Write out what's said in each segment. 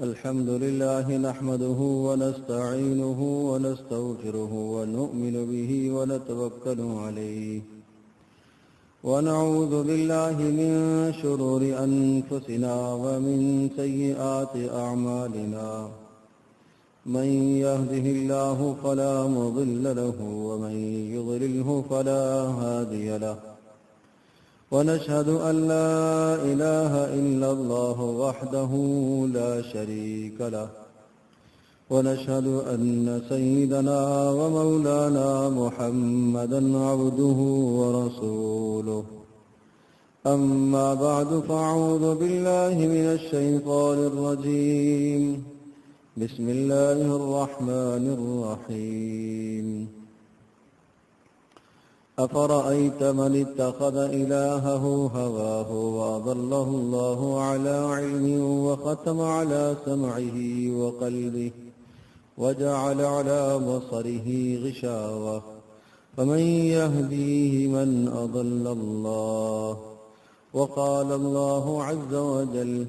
الحمد لله نحمده ونستعينه ونستغفره ونؤمن به ونتوكل عليه ونعوذ بالله من شرور أنفسنا ومن سيئات أعمالنا من يهده الله فلا مضل له ومن يضلله فلا هادي له ونشهد أن لا إله إلا الله وحده لا شريك له ونشهد أن سيدنا ومولانا محمدا عبده ورسوله أما بعد فأعوذ بالله من الشيطان الرجيم بسم الله الرحمن الرحيم أفرأيت من اتخذ إلهه هواه وأضله الله على علم وختم على سمعه وقلبه وجعل على بصره غشاوة فمن يهديه من أضل الله وقال الله عز وجل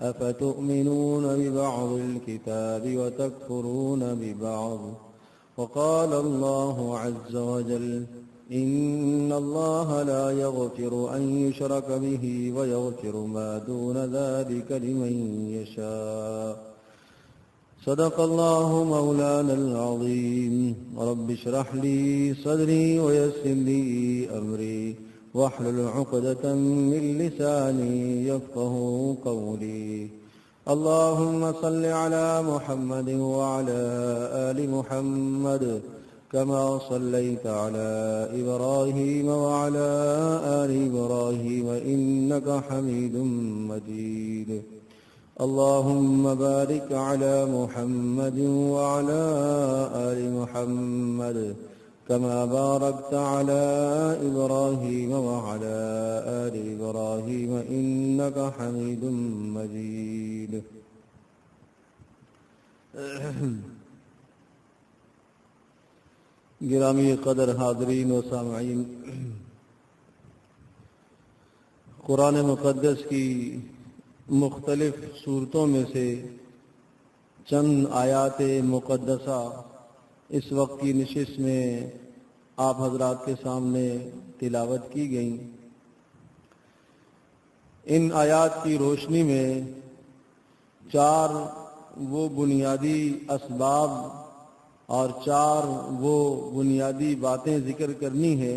أفتؤمنون ببعض الكتاب وتكفرون ببعض وقال الله عز وجل إن الله لا يغفر أن يشرك به ويغفر ما دون ذلك لمن يشاء صدق الله مولانا العظيم رب اشرح لي صدري ويسر لي أمري واحلل عقدة من لساني يفقه قولي اللهم صل على محمد وعلى آل محمد كما صليت على إبراهيم وعلى آل إبراهيم إنك حميد مجيد اللهم بارك على محمد وعلى آل محمد كما باركت على إبراهيم وعلى آل إبراهيم إنك حميد مجيد گرامی قدر حاضرین و سامعین، قرآن مقدس کی مختلف صورتوں میں سے چند آیات مقدسہ اس وقت کی نشست میں آپ حضرات کے سامنے تلاوت کی گئیں۔ ان آیات کی روشنی میں چار وہ بنیادی اسباب اور چار وہ بنیادی باتیں ذکر کرنی ہے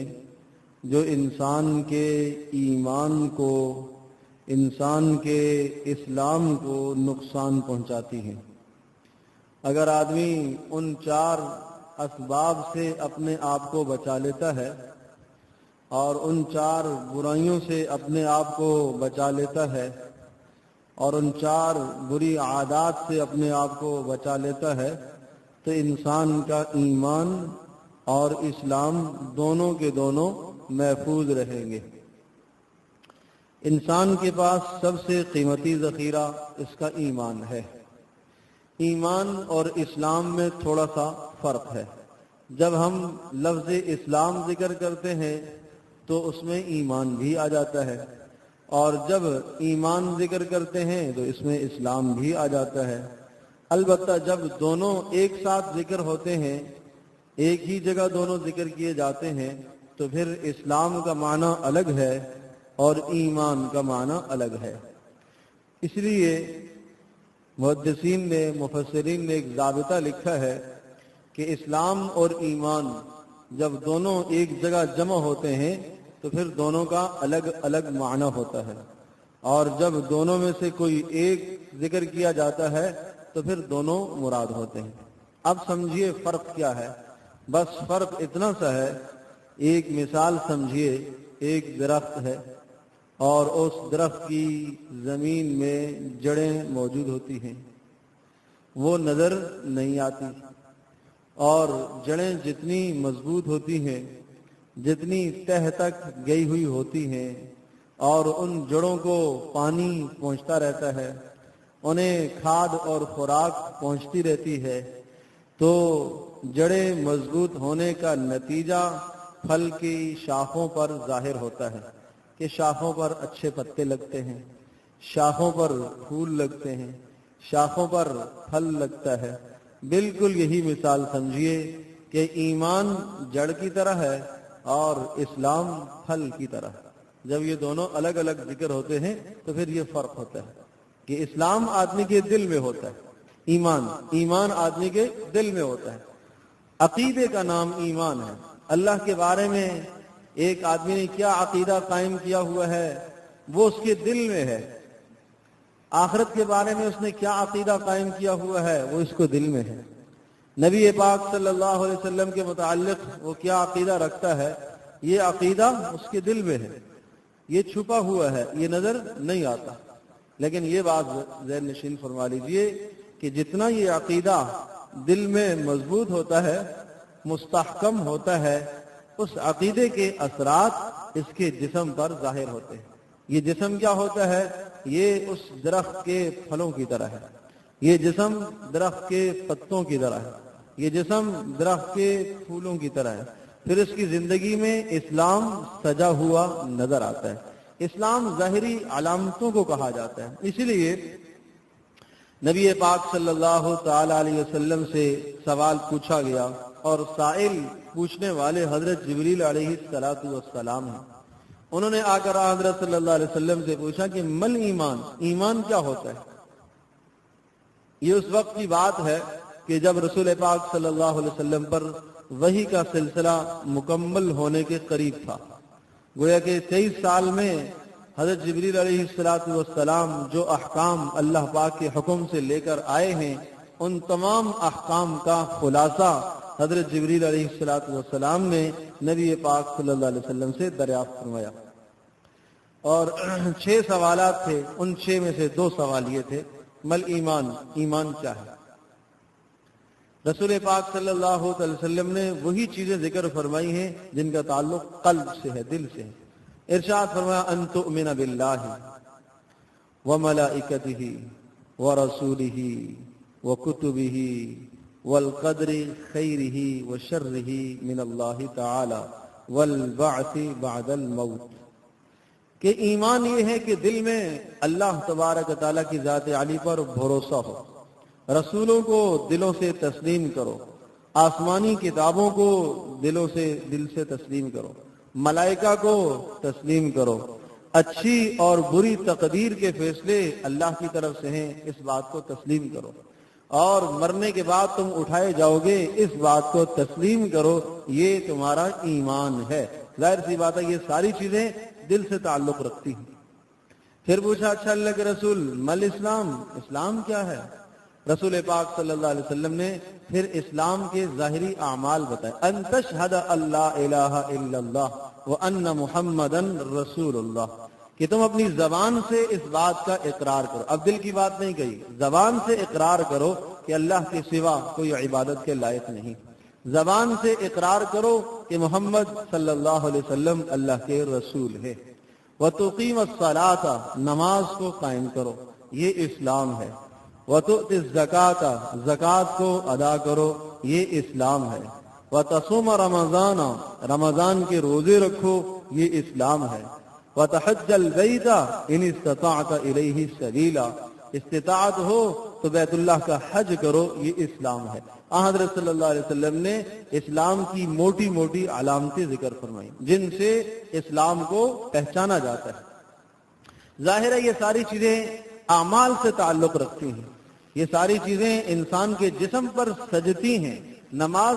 جو انسان کے ایمان کو، انسان کے اسلام کو نقصان پہنچاتی ہیں۔ اگر آدمی ان چار اسباب سے اپنے آپ کو بچا لیتا ہے اور ان چار برائیوں سے اپنے آپ کو بچا لیتا ہے اور ان چار بری عادات سے اپنے آپ کو بچا لیتا ہے تو انسان کا ایمان اور اسلام دونوں کے دونوں محفوظ رہیں گے۔ انسان کے پاس سب سے قیمتی ذخیرہ اس کا ایمان ہے۔ ایمان اور اسلام میں تھوڑا سا فرق ہے۔ جب ہم لفظ اسلام ذکر کرتے ہیں تو اس میں ایمان بھی آ جاتا ہے، اور جب ایمان ذکر کرتے ہیں تو اس میں اسلام بھی آ جاتا ہے۔ البتہ جب دونوں ایک ساتھ ذکر ہوتے ہیں، ایک ہی جگہ دونوں ذکر کیے جاتے ہیں، تو پھر اسلام کا معنی الگ ہے اور ایمان کا معنی الگ ہے۔ اس لیے محدثین نے، مفسرین نے ایک ضابطہ لکھا ہے کہ اسلام اور ایمان جب دونوں ایک جگہ جمع ہوتے ہیں تو پھر دونوں کا الگ الگ معنی ہوتا ہے، اور جب دونوں میں سے کوئی ایک ذکر کیا جاتا ہے تو پھر دونوں مراد ہوتے ہیں۔ اب سمجھیے فرق کیا ہے۔ بس فرق اتنا سا ہے، ایک مثال سمجھیے، ایک درخت ہے اور اس درخت کی زمین میں جڑیں موجود ہوتی ہیں، وہ نظر نہیں آتی، اور جڑیں جتنی مضبوط ہوتی ہیں، جتنی تہ تک گئی ہوئی ہوتی ہیں، اور ان جڑوں کو پانی پہنچتا رہتا ہے، انہیں کھاد اور خوراک پہنچتی رہتی ہے، تو جڑیں مضبوط ہونے کا نتیجہ پھل کی شاخوں پر ظاہر ہوتا ہے کہ شاخوں پر اچھے پتے لگتے ہیں، شاخوں پر پھول لگتے ہیں، شاخوں پر پھل لگتا ہے، بالکل یہی مثال سمجھیے کہ ایمان جڑ کی طرح ہے اور اسلام پھل کی طرح. جب یہ دونوں الگ الگ ذکر ہوتے ہیں تو پھر یہ فرق ہوتا ہے کہ اسلام آدمی کے دل میں ہوتا ہے، ایمان آدمی کے دل میں ہوتا ہے. عقیدے کا نام ایمان ہے. اللہ کے بارے میں ایک آدمی نے کیا عقیدہ قائم کیا ہوا ہے وہ اس کے دل میں ہے. آخرت کے بارے میں اس نے کیا عقیدہ قائم کیا ہوا ہے وہ اس کو دل میں ہے. نبی پاک صلی اللہ علیہ وسلم کے متعلق وہ کیا عقیدہ رکھتا ہے یہ عقیدہ اس کے دل میں ہے. یہ چھپا ہوا ہے، یہ نظر نہیں آتا. لیکن یہ بات ذہن نشین فرما لیجئے کہ جتنا یہ عقیدہ دل میں مضبوط ہوتا ہے، مستحکم ہوتا ہے، اس عقیدے کے اثرات اس کے جسم پر ظاہر ہوتے ہیں. یہ جسم کیا ہوتا ہے؟ یہ اس درخت کے پھلوں کی طرح ہے، یہ جسم درخت کے پتوں کی طرح ہے، یہ جسم درخت کے پھولوں کی طرح ہے. پھر اس کی زندگی میں اسلام سجا ہوا نظر آتا ہے. اسلام ظاہری علامتوں کو کہا جاتا ہے. اسی لیے نبی پاک صلی اللہ تعالی علیہ وسلم سے سوال پوچھا گیا اور سائل پوچھنے والے حضرت جبریل علیہ السلام ہیں. انہوں نے آ کر حضرت صلی اللہ علیہ وسلم سے پوچھا کہ مل ایمان، ایمان کیا ہوتا ہے؟ یہ اس وقت کی بات ہے کہ جب رسول پاک صلی اللہ علیہ وسلم پر وحی کا سلسلہ مکمل ہونے کے قریب تھا. گویا کہ 23 سال میں حضرت جبریل علیہ السلام جو احکام اللہ پاک کے حکم سے لے کر آئے ہیں ان تمام احکام کا خلاصہ حضرت جبریل علیہ السلام نے نبی پاک صلی اللہ علیہ وسلم سے دریافت فرمایا. اور 6 سوالات تھے، ان 6 میں سے 2 سوال یہ تھے مل ایمان، ایمان کیا ہے؟ رسول پاک صلی اللہ علیہ وسلم نے وہی چیزیں ذکر فرمائی ہیں جن کا تعلق قلب سے ہے، دل سے ہے. ارشاد فرمایا ان تؤمن باللہ وملائکتہ ورسولہ وکتبہ والقدر خیرہ وشرہ من اللہ تعالی والبعث بعد الموت. کہ ایمان یہ ہے کہ دل میں اللہ تبارک تعالیٰ کی ذات علی پر بھروسہ ہو، رسولوں کو دلوں سے تسلیم کرو، آسمانی کتابوں کو دل سے تسلیم کرو، ملائکہ کو تسلیم کرو، اچھی اور بری تقدیر کے فیصلے اللہ کی طرف سے ہیں اس بات کو تسلیم کرو، اور مرنے کے بعد تم اٹھائے جاؤ گے اس بات کو تسلیم کرو. یہ تمہارا ایمان ہے. ظاہر سی بات ہے یہ ساری چیزیں دل سے تعلق رکھتی ہیں. پھر پوچھا اچھا اللہ کے رسول مل اسلام، اسلام کیا ہے؟ رسول پاک صلی اللہ علیہ وسلم نے پھر اسلام کے ظاہری اعمال بتائے. ان تشہد اللہ الہ الا اللہ وان محمدا رسول اللہ، کہ تم اپنی زبان سے اس بات کا اقرار کرو. اب دل کی بات نہیں کہی، زبان سے اقرار کرو کہ اللہ کے سوا کوئی عبادت کے لائق نہیں. زبان سے اقرار کرو کہ محمد صلی اللہ علیہ وسلم اللہ کے رسول ہے. وتقیم الصلاۃ، نماز کو قائم کرو، یہ اسلام ہے. وتؤتی الزکاۃ، زکوٰۃ کو ادا کرو، یہ اسلام ہے. وتصوم رمضان، رمضان کے روزے رکھو، یہ اسلام ہے. وتحج البیت ان استطعت الیہ سبیلا، استطاعت ہو تو بیت اللہ کا حج کرو، یہ اسلام ہے. حضرت صلی اللہ علیہ وسلم نے اسلام کی موٹی موٹی علامتیں ذکر فرمائی جن سے اسلام کو پہچانا جاتا ہے. ظاہر ہے یہ ساری چیزیں اعمال سے تعلق رکھتی ہیں، یہ ساری چیزیں انسان کے جسم پر سجتی ہیں. نماز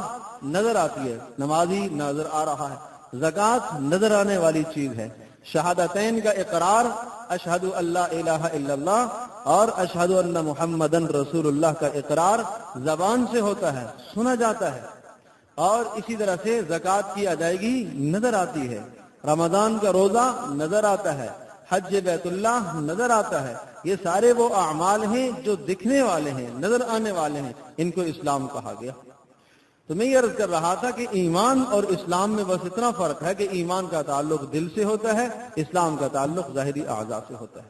نظر آتی ہے، نمازی نظر آ رہا ہے. زکوٰۃ نظر آنے والی چیز ہے. شہادتین کا اقرار، اشہد اللہ الہ الا اللہ اور اشہد ان محمدن رسول اللہ کا اقرار زبان سے ہوتا ہے، سنا جاتا ہے. اور اسی طرح سے زکوٰۃ کی ادائیگی نظر آتی ہے، رمضان کا روزہ نظر آتا ہے، حج بیت اللہ نظر آتا ہے. یہ سارے وہ اعمال ہیں جو دکھنے والے ہیں، نظر آنے والے ہیں، ان کو اسلام کہا گیا. تو میں یہ عرض کر رہا تھا کہ ایمان اور اسلام میں بس اتنا فرق ہے کہ ایمان کا تعلق دل سے ہوتا ہے، اسلام کا تعلق ظاہری اعضاء سے ہوتا ہے.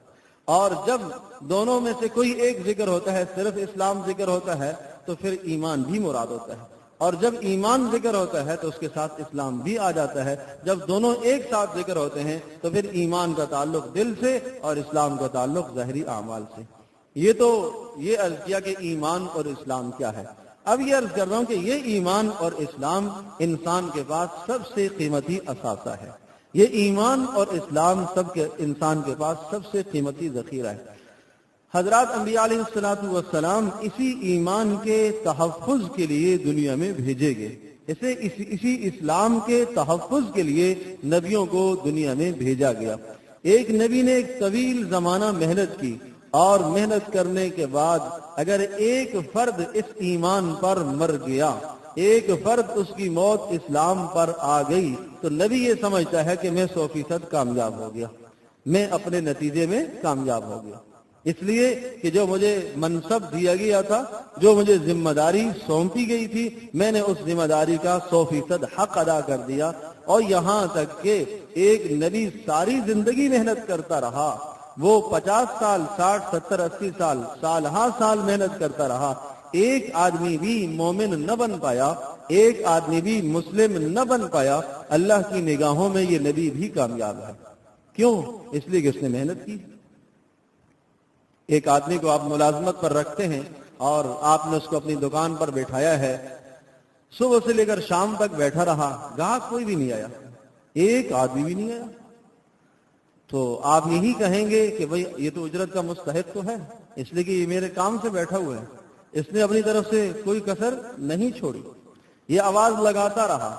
اور جب دونوں میں سے کوئی ایک ذکر ہوتا ہے، صرف اسلام ذکر ہوتا ہے تو پھر ایمان بھی مراد ہوتا ہے. اور جب ایمان ذکر ہوتا ہے تو اس کے ساتھ اسلام بھی آ جاتا ہے. جب دونوں ایک ساتھ ذکر ہوتے ہیں تو پھر ایمان کا تعلق دل سے اور اسلام کا تعلق ظاہری اعمال سے. یہ عرض کیا کہ ایمان اور اسلام کیا ہے. اب یہ عرض کر رہا ہوں کہ یہ ایمان اور اسلام انسان کے پاس سب سے قیمتی اثاثہ ہے. یہ ایمان اور اسلام انسان کے پاس سب سے قیمتی ذخیرہ ہے. حضرات انبیاء علیہ الصلوۃ والسلام اسی ایمان کے تحفظ کے لیے دنیا میں بھیجے گئے. اسی اسلام کے تحفظ کے لیے نبیوں کو دنیا میں بھیجا گیا. ایک نبی نے ایک طویل زمانہ محنت کی اور محنت کرنے کے بعد اگر ایک فرد اس ایمان پر مر گیا، ایک فرد اس کی موت اسلام پر آ گئی، تو نبی یہ سمجھتا ہے کہ میں 100% کامیاب ہو گیا، میں اپنے نتیجے میں کامیاب ہو گیا. اس لیے کہ جو مجھے منصب دیا گیا تھا، جو مجھے ذمہ داری سونپی گئی تھی، میں نے اس ذمہ داری کا 100% حق ادا کر دیا. اور یہاں تک کہ ایک نبی ساری زندگی محنت کرتا رہا، وہ 50 سال 60 70 80 سال ہاں سال محنت کرتا رہا، ایک آدمی بھی مومن نہ بن پایا، ایک آدمی بھی مسلم نہ بن پایا. اللہ کی نگاہوں میں یہ نبی بھی کامیاب ہے. کیوں؟ اس لیے کہ اس نے محنت کی. ایک آدمی کو آپ ملازمت پر رکھتے ہیں اور آپ نے اس کو اپنی دکان پر بیٹھایا ہے، صبح سے لے کر شام تک بیٹھا رہا، گاہک کوئی بھی نہیں آیا، ایک آدمی بھی نہیں آیا، تو آپ یہی کہیں گے کہ بھئی یہ تو اجرت کا مستحق تو ہے، اس لیے کہ یہ میرے کام سے بیٹھا ہوا ہے، اس نے اپنی طرف سے کوئی کسر نہیں چھوڑی. یہ آواز لگاتا رہا،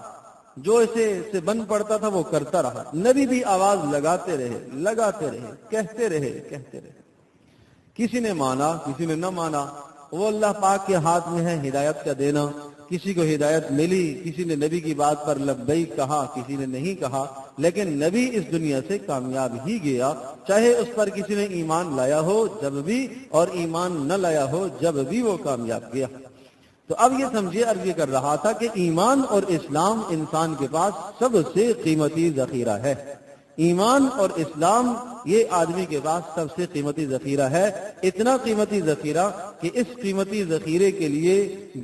جو اسے بن پڑتا تھا وہ کرتا رہا. نبی بھی آواز لگاتے رہے، کہتے رہے. کسی نے مانا، کسی نے نہ مانا، وہ اللہ پاک کے ہاتھ میں ہے ہدایت کا دینا. کسی کو ہدایت ملی، کسی نے نبی کی بات پر لبیک کہا، کسی نے نہیں کہا، لیکن نبی اس دنیا سے کامیاب ہی گیا، چاہے اس پر کسی نے ایمان لایا ہو جب بھی، اور ایمان نہ لایا ہو جب بھی وہ کامیاب گیا. تو اب یہ سمجھے، عرض یہ کر رہا تھا کہ ایمان اور اسلام انسان کے پاس سب سے قیمتی ذخیرہ ہے. ایمان اور اسلام یہ آدمی کے پاس سب سے قیمتی ذخیرہ ہے. اتنا قیمتی ذخیرہ کہ اس قیمتی ذخیرے کے لیے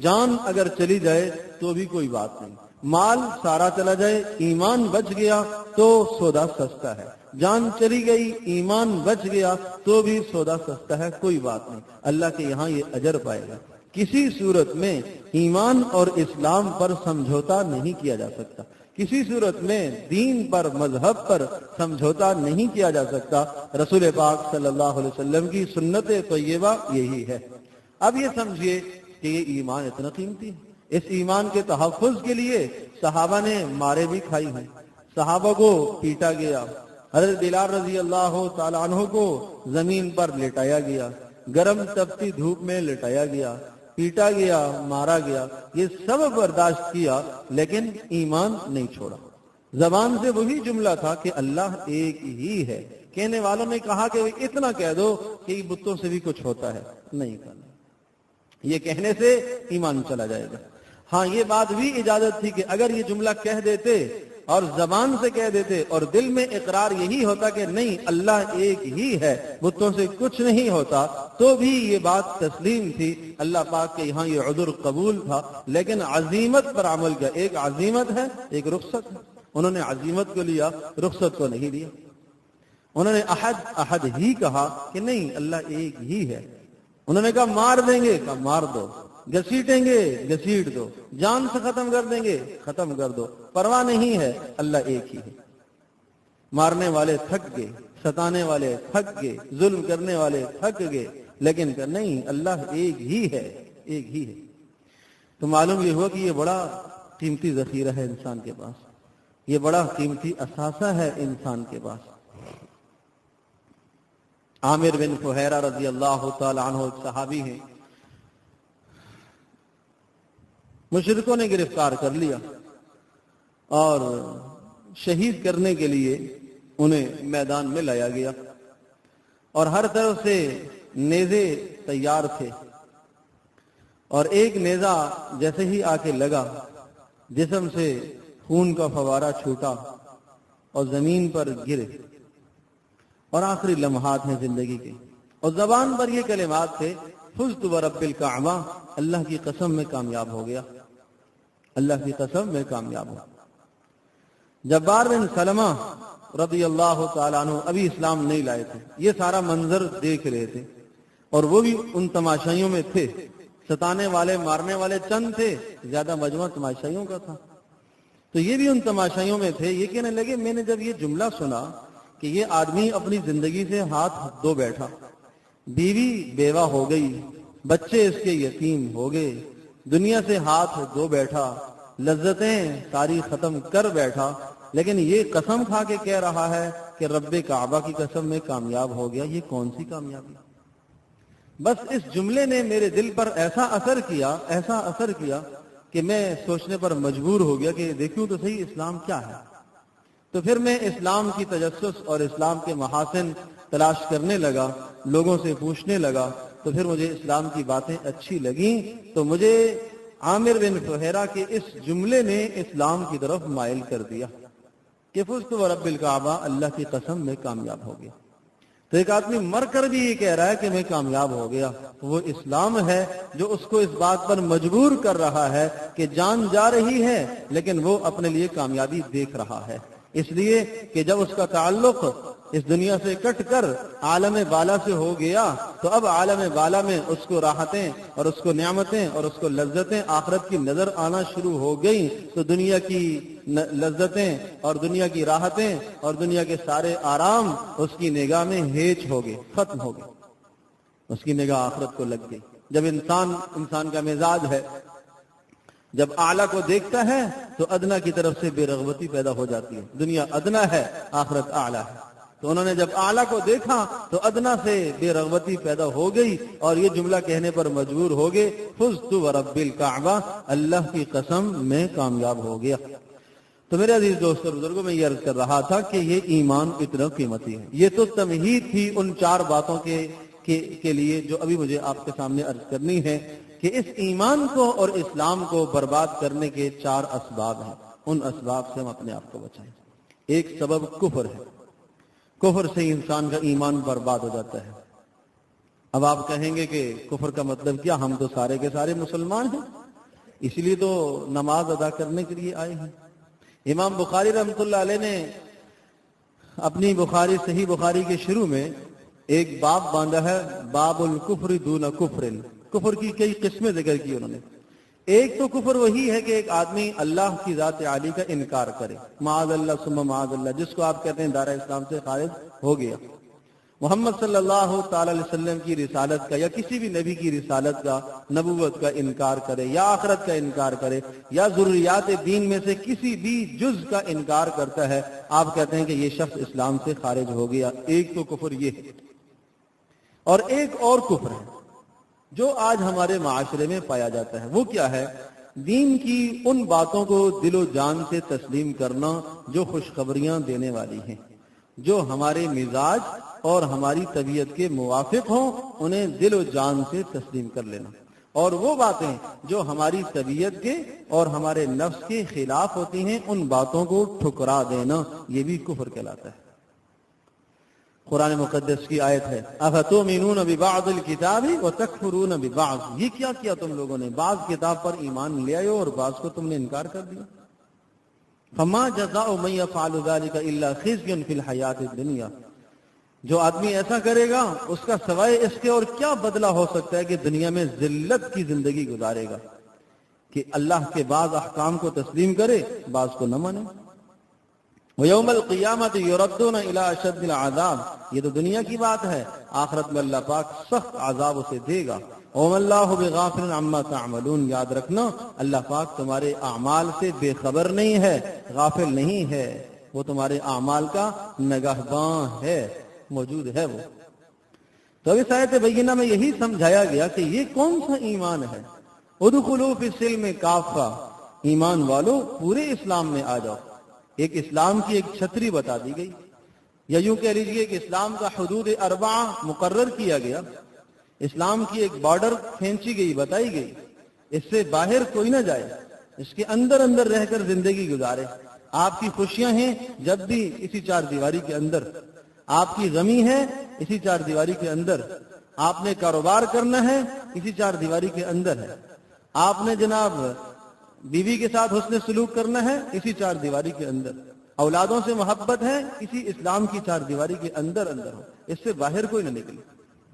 جان اگر چلی جائے تو بھی کوئی بات نہیں. مال سارا چلا جائے، ایمان بچ گیا تو سودا سستا ہے. جان چلی گئی، ایمان بچ گیا تو بھی سودا سستا ہے، کوئی بات نہیں. اللہ کے یہاں یہ اجر پائے گا. کسی صورت میں ایمان اور اسلام پر سمجھوتا نہیں کیا جا سکتا. کسی صورت میں دین پر، مذہب پر سمجھوتا نہیں کیا جا سکتا. رسول پاک صلی اللہ علیہ وسلم کی سنت طیبہ یہی ہے. اب یہ سمجھیے کہ یہ ایمان اتنا قیمتی ہے. اس ایمان کے تحفظ کے لیے صحابہ نے مارے بھی کھائی ہیں، صحابہ کو پیٹا گیا. حضرت بلال رضی اللہ تعالیٰ عنہ کو زمین پر لٹایا گیا، گرم تپتی دھوپ میں لٹایا گیا، پیٹا گیا، مارا گیا. یہ سب برداشت کیا لیکن ایمان نہیں چھوڑا. زبان سے وہی جملہ تھا کہ اللہ ایک ہی ہے. کہنے والوں نے کہا کہ اتنا کہہ دو کہ بتوں سے بھی کچھ ہوتا ہے. نہیں کرنا، یہ کہنے سے ایمان چلا جائے گا. ہاں یہ بات بھی اجازت تھی کہ اگر یہ جملہ کہہ دیتے اور زبان سے کہہ دیتے اور دل میں اقرار یہی ہوتا کہ نہیں اللہ ایک ہی ہے، بتوں سے کچھ نہیں ہوتا، تو بھی یہ بات تسلیم تھی. اللہ پاک کے یہاں یہ عذر قبول تھا. لیکن عزیمت پر عمل کیا. ایک عزیمت ہے، ایک رخصت ہے. انہوں نے عزیمت کو لیا، رخصت کو نہیں لیا. انہوں نے احد ہی کہا کہ نہیں اللہ ایک ہی ہے. انہوں نے کہا مار دیں گے، کہا مار دو. گھسیٹیں گے، گھسیٹ دو. جان سے ختم کر دیں گے، ختم کر دو. پرواہ نہیں ہے، اللہ ایک ہی ہے. مارنے والے تھک گئے، ستانے والے تھک گئے، ظلم کرنے والے تھک گئے، لیکن کہ نہیں اللہ ایک ہی ہے، ایک ہی ہے. تو معلوم یہ ہوا کہ یہ بڑا قیمتی ذخیرہ ہے انسان کے پاس، یہ بڑا قیمتی اثاثہ ہے انسان کے پاس. عامر بن فہیرہ رضی اللہ تعالی عنہ ایک صحابی ہیں، مشرکوں نے گرفتار کر لیا اور شہید کرنے کے لیے انہیں میدان میں لایا گیا اور ہر طرف سے نیزے تیار تھے. اور ایک نیزہ جیسے ہی آ کے لگا، جسم سے خون کا فوارہ چھوٹا اور زمین پر گرے. اور آخری لمحات ہیں زندگی کے، اور زبان پر یہ کلمات تھے فزت برب الکعبہ، اللہ کی قسم میں کامیاب ہو گیا، اللہ کی قسم میں کامیاب ہو. جبار بن سلمہ رضی اللہ تعالیٰ عنہ ابھی اسلام نہیں لائے تھے، یہ سارا منظر دیکھ رہے تھے. اور وہ بھی ان تماشائیوں میں تھے، ستانے والے مارنے والے چند تھے، زیادہ مجموعہ تماشائیوں کا تھا۔ تو یہ بھی ان تماشائیوں میں تھے۔ یہ کہنے لگے میں نے جب یہ جملہ سنا کہ یہ آدمی اپنی زندگی سے ہاتھ دھو بیٹھا، بیوی بیوہ ہو گئی، بچے اس کے یتیم ہو گئے، دنیا سے ہاتھ دھو بیٹھا، لذتیں ساری ختم کر بیٹھا، لیکن یہ قسم کھا کے کہہ رہا ہے کہ رب کعبہ کی قسم میں کامیاب ہو گیا، یہ کون سی کامیابی؟ بس اس جملے نے میرے دل پر ایسا اثر کیا کہ میں سوچنے پر مجبور ہو گیا کہ دیکھوں تو صحیح اسلام کیا ہے۔ تو پھر میں اسلام کی تجسس اور اسلام کے محاسن تلاش کرنے لگا، لوگوں سے پوچھنے لگا، تو پھر مجھے اسلام کی باتیں اچھی لگیں، تو مجھے عامر بن فہیرہ کے اس جملے نے اسلام کی طرف مائل کر دیا کہ فزت ورب الکعبہ، اللہ کی قسم میں کامیاب ہو گیا۔ تو ایک آدمی مر کر بھی یہ کہہ رہا ہے کہ میں کامیاب ہو گیا، وہ اسلام ہے جو اس کو اس بات پر مجبور کر رہا ہے کہ جان جا رہی ہے لیکن وہ اپنے لیے کامیابی دیکھ رہا ہے، اس لیے کہ جب اس کا تعلق اس دنیا سے کٹ کر عالم بالا سے ہو گیا تو اب عالم بالا میں اس کو راحتیں اور اس کو نعمتیں اور اس کو لذتیں آخرت کی نظر آنا شروع ہو گئیں، تو دنیا کی لذتیں اور دنیا کی راحتیں اور دنیا کے سارے آرام اس کی نگاہ میں ہیچ ہو گئے، ختم ہو گئے، اس کی نگاہ آخرت کو لگ گئی۔ جب انسان کا مزاج ہے، جب اعلیٰ کو دیکھتا ہے تو ادنا کی طرف سے بے رغبتی پیدا ہو جاتی ہے، دنیا ادنا ہے، آخرت اعلیٰ ہے، تو انہوں نے جب اعلیٰ کو دیکھا تو ادنا سے بے رغبتی پیدا ہو گئی اور یہ جملہ کہنے پر مجبور ہو گئے، فزت ورب الکعبہ، اللہ کی قسم میں کامیاب ہو گیا۔ تو میرے عزیز دوستو اور بزرگوں، میں یہ عرض کر رہا تھا کہ یہ ایمان اتنا قیمتی ہے۔ یہ تو تمہید تھی ان 4 باتوں کے لیے جو ابھی مجھے آپ کے سامنے عرض کرنی ہے کہ اس ایمان کو اور اسلام کو برباد کرنے کے 4 اسباب ہیں، ان اسباب سے ہم اپنے آپ کو بچائیں۔ ایک سبب کفر ہے، کفر سے انسان کا ایمان برباد ہو جاتا ہے۔ اب آپ کہیں گے کہ کفر کا مطلب کیا؟ ہم تو سارے کے سارے مسلمان ہیں، اس لیے تو نماز ادا کرنے کے لیے آئے ہیں۔ امام بخاری رحمۃ اللہ علیہ نے اپنی صحیح بخاری کے شروع میں ایک باب باندھا ہے، باب الکفر دون کفر۔ کفر کی کئی قسمیں ذکر کی انہوں نے۔ ایک تو کفر وہی ہے کہ ایک آدمی اللہ کی ذات عالی کا انکار کرے، معاذ اللہ ثم معاذ اللہ، جس کو آپ کہتے ہیں دائرہ اسلام سے خارج ہو گیا۔ محمد صلی اللہ تعالی علیہ وسلم کی رسالت کا یا کسی بھی نبی کی رسالت کا، نبوت کا انکار کرے، یا آخرت کا انکار کرے، یا ضروریات دین میں سے کسی بھی جز کا انکار کرتا ہے، آپ کہتے ہیں کہ یہ شخص اسلام سے خارج ہو گیا۔ ایک تو کفر یہ ہے، اور ایک اور کفر ہے جو آج ہمارے معاشرے میں پایا جاتا ہے۔ وہ کیا ہے؟ دین کی ان باتوں کو دل و جان سے تسلیم کرنا جو خوشخبریاں دینے والی ہیں، جو ہمارے مزاج اور ہماری طبیعت کے موافق ہوں، انہیں دل و جان سے تسلیم کر لینا، اور وہ باتیں جو ہماری طبیعت کے اور ہمارے نفس کے خلاف ہوتی ہیں، ان باتوں کو ٹھکرا دینا، یہ بھی کفر کہلاتا ہے۔ قرآن مقدس کی آیت ہے، افتؤمنون ببعض الکتاب وتکفرون ببعض، یہ کیا کیا تم لوگوں نے؟ بعض کتاب پر ایمان لے آئے اور بعض کو تم نے انکار کر دیا۔ فما جزاء من يفعل ذلك الا خزي في الحیات الدنیا، جو آدمی ایسا کرے گا اس کا سوائے اس کے اور کیا بدلہ ہو سکتا ہے کہ دنیا میں ذلت کی زندگی گزارے گا، کہ اللہ کے بعض احکام کو تسلیم کرے، بعض کو نہ مانے۔ وَيَوْمَ الْقِيَامَةِ يُرَدُّونَ إِلَىٰ أَشَدِّ الْعَذَابِ، یہ تو دنیا کی بات ہے، آخرت میں اللہ پاک سخت عذاب اسے دے گا۔ وَمَا اللَّهُ بِغَافِلٍ عَمَّا تَعْمَلُونَ، یاد رکھنا اللہ پاک تمہارے اعمال سے بے خبر نہیں ہے، غافل نہیں ہے، وہ تمہارے اعمال کا نگہباں ہے، موجود ہے وہ۔ تو اس آیت بینہ میں یہی سمجھایا گیا کہ یہ کون سا ایمان ہے؟ ادخلوا فی السلم کافہ، ایمان والو پورے اسلام میں آ جاؤ۔ ایک اسلام کی ایک چھتری بتا دی گئی، یا یوں کہہ لیجئے کہ اسلام کا حدود 4 مقرر کیا گیا، اسلام کی ایک بارڈر کھینچی گئی، بتائی گئی، اس سے باہر کوئی نہ جائے، اس کے اندر اندر رہ کر زندگی گزارے۔ آپ کی خوشیاں ہیں جب بھی اسی 4 دیواری کے اندر، آپ کی غمی ہے اسی 4 دیواری کے اندر، آپ نے کاروبار کرنا ہے اسی 4 دیواری کے اندر ہے، آپ نے جناب بیوی کے ساتھ حسن سلوک کرنا ہے اسی 4 دیواری کے اندر، اولادوں سے محبت ہے اسی اسلام کی 4 دیواری کے اندر اندر ہو، اس سے باہر کوئی نہ نکلے۔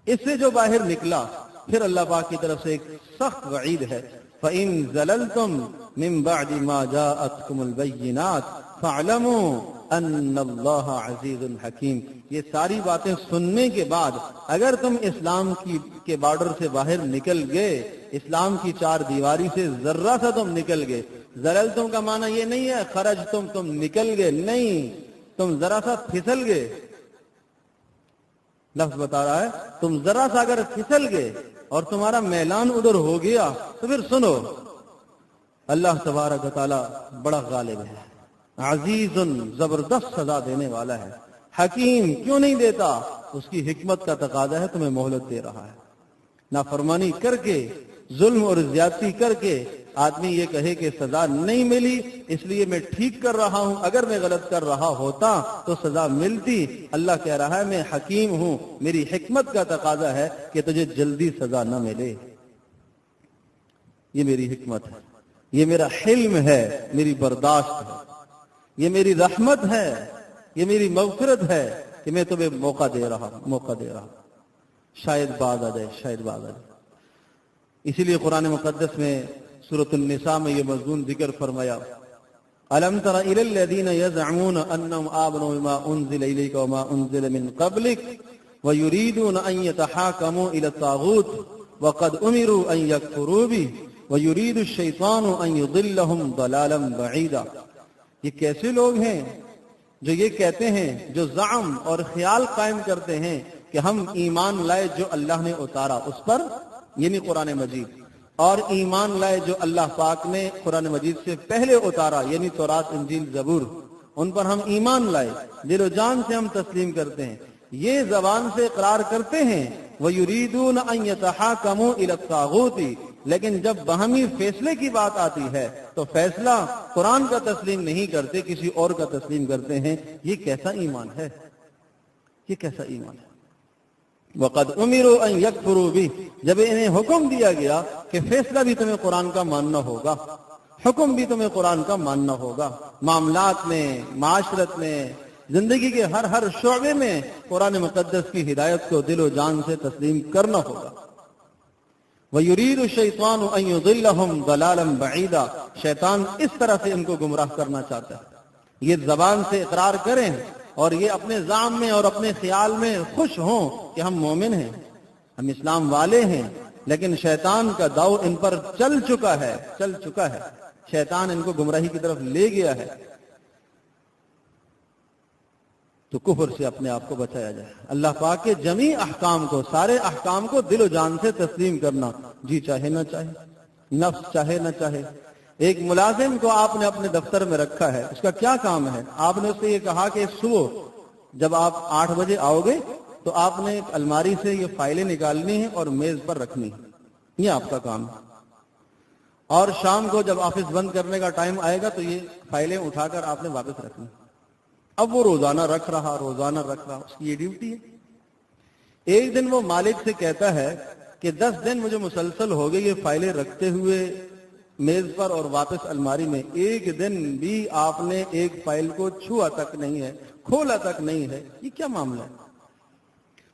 اس سے جو باہر نکلا پھر اللہ پاک کی طرف سے ایک سخت وعید ہے، فَإِن زَلَلْتُم مِّن بَعْدِ مَا جَاءَتْكُمُ الْبَيِّنَاتُ فَاعْلَمُوا أَنَّ اللَّهَ عَزِيزٌ حَكِيمٌ۔ یہ ساری باتیں سننے کے بعد اگر تم اسلام کے بارڈر سے باہر نکل گئے، اسلام کی چار دیواری سے ذرہ سا تم نکل گئے، زللتم کا معنی یہ نہیں ہے خرج تم نکل گئے، نہیں، تم ذرا سا پھسل گئے، لفظ بتا رہا ہے تم ذرا سا اگر پھسل گئے اور تمہارا میلان ادھر ہو گیا تو پھر سنو، اللہ تبارک و تعالی بڑا غالب ہے، عزیز، زبردست سزا دینے والا ہے، حکیم، کیوں نہیں دیتا؟ اس کی حکمت کا تقاضا ہے، تمہیں مہلت دے رہا ہے۔ نافرمانی کر کے، ظلم اور زیادتی کر کے آدمی یہ کہے کہ سزا نہیں ملی اس لیے میں ٹھیک کر رہا ہوں، اگر میں غلط کر رہا ہوتا تو سزا ملتی۔ اللہ کہہ رہا ہے میں حکیم ہوں، میری حکمت کا تقاضا ہے کہ تجھے جلدی سزا نہ ملے، یہ میری حکمت ہے، یہ میرا حلم ہے، میری برداشت ہے، یہ میری رحمت ہے، یہ میری مغفرت ہے کہ میں تمہیں موقع دے رہا ہوں، شاید بعد آ جائے، شاید بعد آ جائے۔ اسی لیے قرآن مقدس میں سورۃ النساء میں یہ مضمون ذکر فرمایا، أَلَمْ تَرَ إِلَى الَّذِينَ يَزْعَمُونَ أَنَّهُمْ آمَنُوا بِمَا أُنزِلَ إِلَيْكَ وَمَا أُنزِلَ مِن قَبْلِكَ وَيُرِيدُونَ أَن يَتَحَاكَمُوا إِلَى الطَّاغُوتِ وَقَدْ أُمِرُوا أَن يَكْفُرُوا بِهِ وَيُرِيدُ الشَّيْطَانُ أَن يُضِلَّهُمْ ضَلَالًا بَعِيدًا۔ یہ کیسے لوگ ہیں جو یہ کہتے ہیں، جو زعم اور خیال قائم کرتے ہیں کہ ہم ایمان لائے جو اللہ نے اتارا اس پر، یعنی قرآن مجید، اور ایمان لائے جو اللہ پاک نے قرآن مجید سے پہلے اتارا، یعنی تورات، انجیل، زبور، ان پر ہم ایمان لائے، دل و جان سے ہم تسلیم کرتے ہیں، یہ زبان سے اقرار کرتے ہیں، وَيُرِيدُونَ أَن يَتَحَاكَمُوا إِلَى الطَّاغُوتِ، لیکن جب باہمی فیصلے کی بات آتی ہے تو فیصلہ قرآن کا تسلیم نہیں کرتے، کسی اور کا تسلیم کرتے ہیں۔ یہ کیسا ایمان ہے؟ یہ کیسا ایمان ہے؟ وَقَدْ أُمِرُوا أَن يَكْفُرُوا بِهِ، جب انہیں حکم دیا گیا کہ فیصلہ بھی تمہیں قرآن کا ماننا ہوگا، حکم بھی تمہیں قرآن کا ماننا ہوگا، معاملات میں، معاشرت میں، زندگی کے ہر شعبے میں قرآن مقدس کی ہدایت کو دل و جان سے تسلیم کرنا ہوگا۔ وَيُرِيدُ الشَّيْطَانُ أَن يُضِلَّهُمْ ضَلَالًا بَعِيدًا، شیطان اس طرح سے ان کو گمراہ کرنا چاہتا ہے، یہ زبان سے اقرار کریں اور یہ اپنے زعم میں اور اپنے خیال میں خوش ہوں کہ ہم مومن ہیں، ہم اسلام والے ہیں، لیکن شیطان کا داؤ ان پر چل چکا ہے، شیطان ان کو گمراہی کی طرف لے گیا ہے۔ تو کفر سے اپنے آپ کو بچایا جائے، اللہ پاک کے جمیع احکام کو، سارے احکام کو دل و جان سے تسلیم کرنا، جی چاہے نہ چاہے، نفس چاہے نہ چاہے۔ ایک ملازم کو آپ نے اپنے دفتر میں رکھا ہے، اس کا کیا کام ہے؟ آپ نے اس سے یہ کہا کہ صبح جب آپ 8 بجے آؤ گے تو آپ نے ایک الماری سے یہ فائلیں نکالنی ہیں اور میز پر رکھنی ہیں، یہ آپ کا کام ہے، اور شام کو جب آفس بند کرنے کا ٹائم آئے گا تو یہ فائلیں اٹھا کر آپ نے واپس رکھنی۔ اب وہ روزانہ رکھ رہا، اس کی یہ ڈیوٹی ہے۔ ایک دن وہ مالک سے کہتا ہے کہ 10 دن مجھے مسلسل ہو گئے یہ فائلیں رکھتے ہوئے میز پر اور واپس الماری میں، ایک دن بھی آپ نے ایک فائل کو چھوا تک نہیں ہے، کھولا تک نہیں ہے، یہ کیا معاملہ ہے؟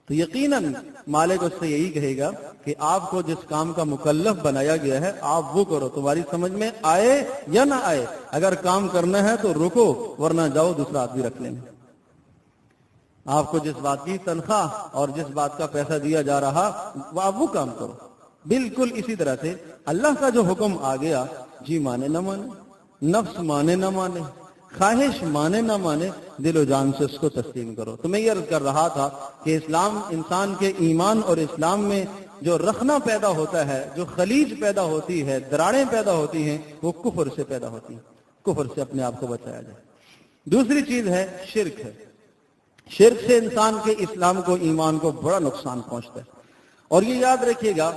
تو یقیناً مالک اس سے یہی کہے گا کہ آپ کو جس کام کا مکلف بنایا گیا ہے آپ وہ کرو، تمہاری سمجھ میں آئے یا نہ آئے، اگر کام کرنا ہے تو رکو ورنہ جاؤ دوسرا آدمی رکھ لیں۔ آپ کو جس بات کی تنخواہ اور جس بات کا پیسہ دیا جا رہا آپ وہ کام کرو۔ بالکل اسی طرح سے اللہ کا جو حکم آ گیا، جی مانے نہ مانے، نفس مانے نہ مانے، خواہش مانے نہ مانے، دل و جان سے اس کو تسلیم کرو۔ تو میں یہ عرض کر رہا تھا کہ اسلام، انسان کے ایمان اور اسلام میں جو رخنہ پیدا ہوتا ہے، جو خلیج پیدا ہوتی ہے، دراڑیں پیدا ہوتی ہیں، وہ کفر سے پیدا ہوتی ہیں۔ کفر سے اپنے آپ کو بچایا جائے۔ دوسری چیز ہے شرک ہے۔ شرک سے انسان کے اسلام کو، ایمان کو بڑا نقصان پہنچتا ہے، اور یہ یاد رکھیے گا